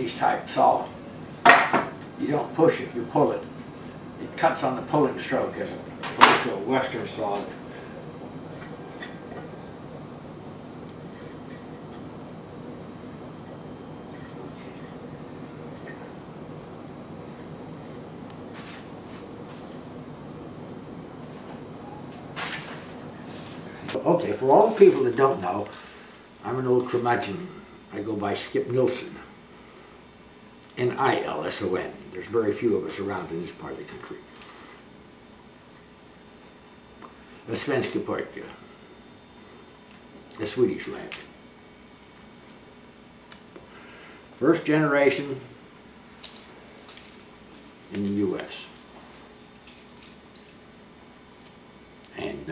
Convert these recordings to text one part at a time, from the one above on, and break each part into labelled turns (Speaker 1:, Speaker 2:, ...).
Speaker 1: Japanese type saw. You don't push it, you pull it. It cuts on the pulling stroke as opposed to a Western saw. Okay, for all the people that don't know, I'm an old curmudgeon. I go by Skip Nilsson. N-I-L-S-O-N. There's very few of us around in this part of the country. The Svenska pojke. The Swedish lad. First generation in the U.S. And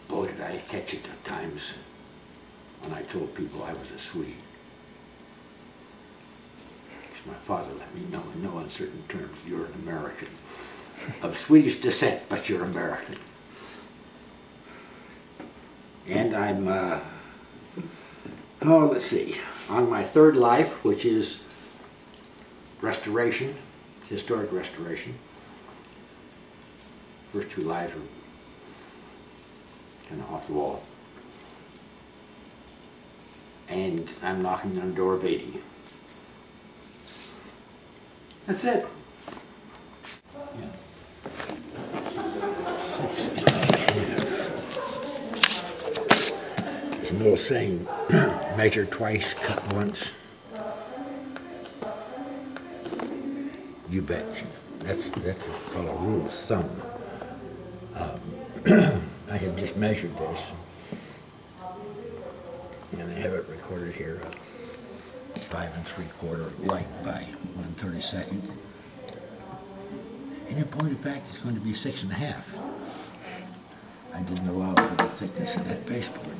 Speaker 1: boy, did I catch it at times when I told people I was a Swede. My father let me know in no uncertain terms, you're an American. Of Swedish descent, but you're American. And I'm, let's see, on my third life, which is restoration, historic restoration. First two lives were kind of off the wall. And I'm knocking on the door of 80. That's it. Yeah. There's an old saying, measure twice, cut once. You bet. That's called a rule of thumb. I have just measured this, and I have it recorded here. 5 3/4 light by 1/32. And in point of fact, it's going to be 6.5. I didn't allow for the thickness of that baseboard.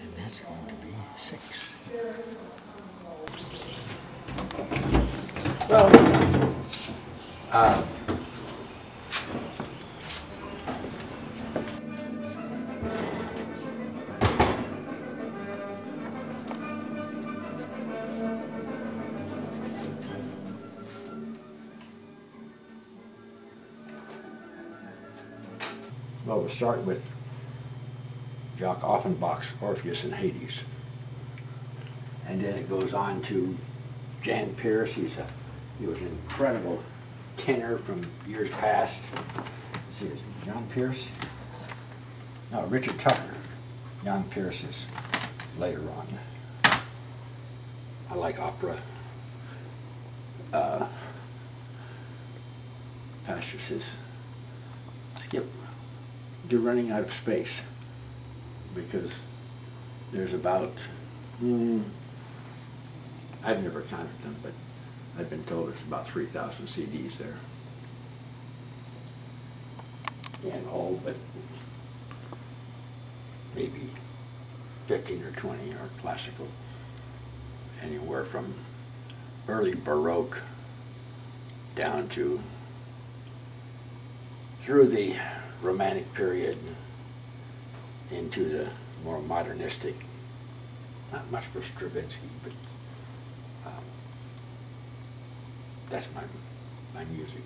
Speaker 1: And that's going to be 6. Well, we'll start with Jock Offenbach's Orpheus and Hades. And then it goes on to Jan Peerce. He was an incredible tenor from years past. Let's see, is it John Peerce? No, Richard Tucker. Jan Peerce is later on. I like opera. Pastor says, Skip, you're running out of space because there's about, I've never counted them, but I've been told it's about 3,000 CDs there. And all but maybe 15 or 20 are classical. Anywhere from early Baroque down to through the Romantic period into the more modernistic. Not much for Stravinsky, but that's my music.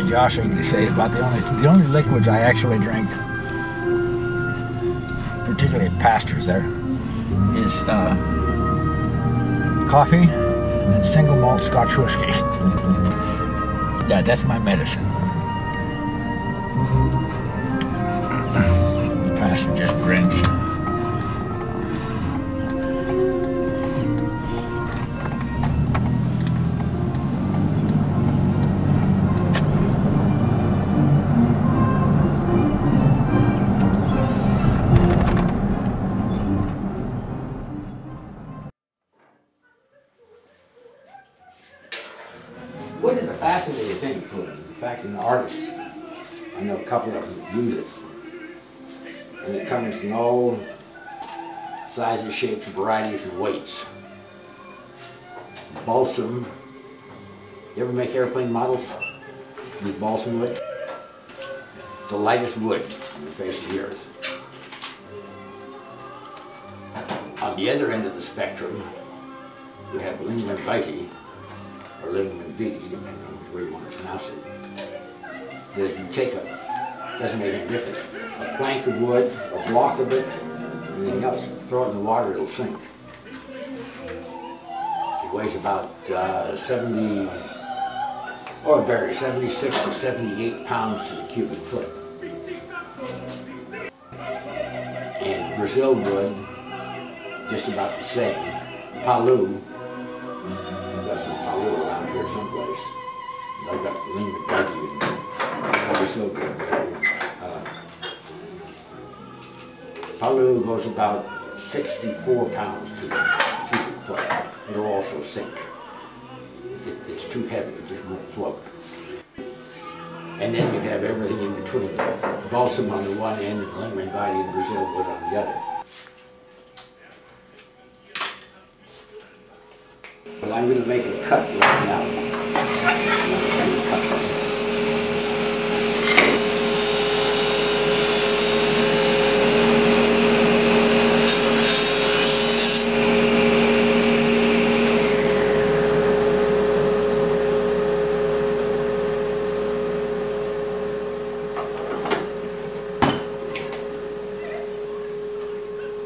Speaker 1: Josh, I'm going to say about the only liquids I actually drink, particularly at Pastors there, is coffee and single malt Scotch whiskey. Yeah, that's my medicine. The pastor just grins. a fascinating thing for them. In fact, an artist, I know a couple of them use it. And it comes in all sizes, shapes, varieties, and weights. Balsam. You ever make airplane models? Use balsam wood? It's the lightest wood on the face of the earth. On the other end of the spectrum, you have Lignum vitae, or Lignum vitae, depending on which way you want to pronounce it. That if you take doesn't make any difference, a plank of wood, a block of it, anything else, throw it in the water, it'll sink. It weighs about 76 to 78 pounds to the cubic foot. And Brazil wood, just about the same. Palu, I've got some Palu around here someplace. I've got Lignum vitae and Brazil wood. Palu goes about 64 pounds to the cubic foot. It'll also sink. It's too heavy, it just won't float. And then you have everything in between. Balsam on the one end and Lignum vitae and Brazil wood on the other. Well, I'm going to make a cut right now.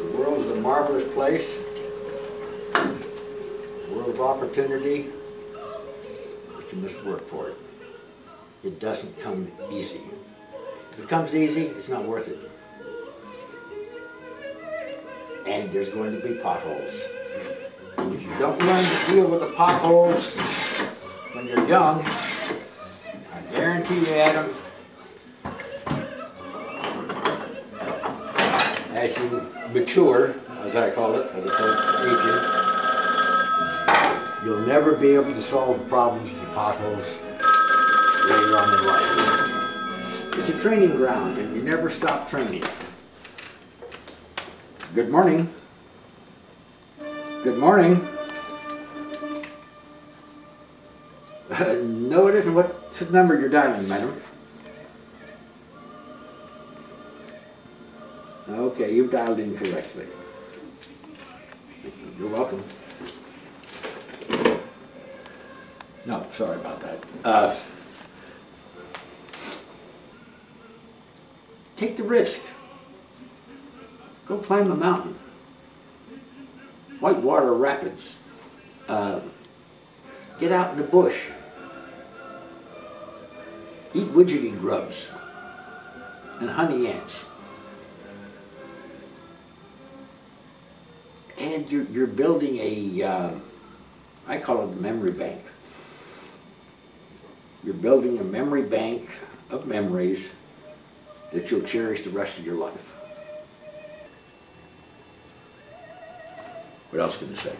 Speaker 1: The world is a marvelous place. World of opportunity, but you must work for it. It doesn't come easy. If it comes easy, it's not worth it. And there's going to be potholes. And if you don't learn to deal with the potholes when you're young, I guarantee you, Adam, as you mature, as I call it, as opposed to aging, you'll never be able to solve the problems of the potholes later on in life. It's a training ground, and you never stop training. Good morning. Good morning. No, it isn't. What's the number you're dialing, madam? Okay, you've dialed in correctly. You're welcome. No, sorry about that. Take the risk. Go climb a mountain. Whitewater Rapids. Get out in the bush. Eat widgety grubs and honey ants. And you're building a, I call it a memory bank. You're building a memory bank of memories that you'll cherish the rest of your life. What else can I say?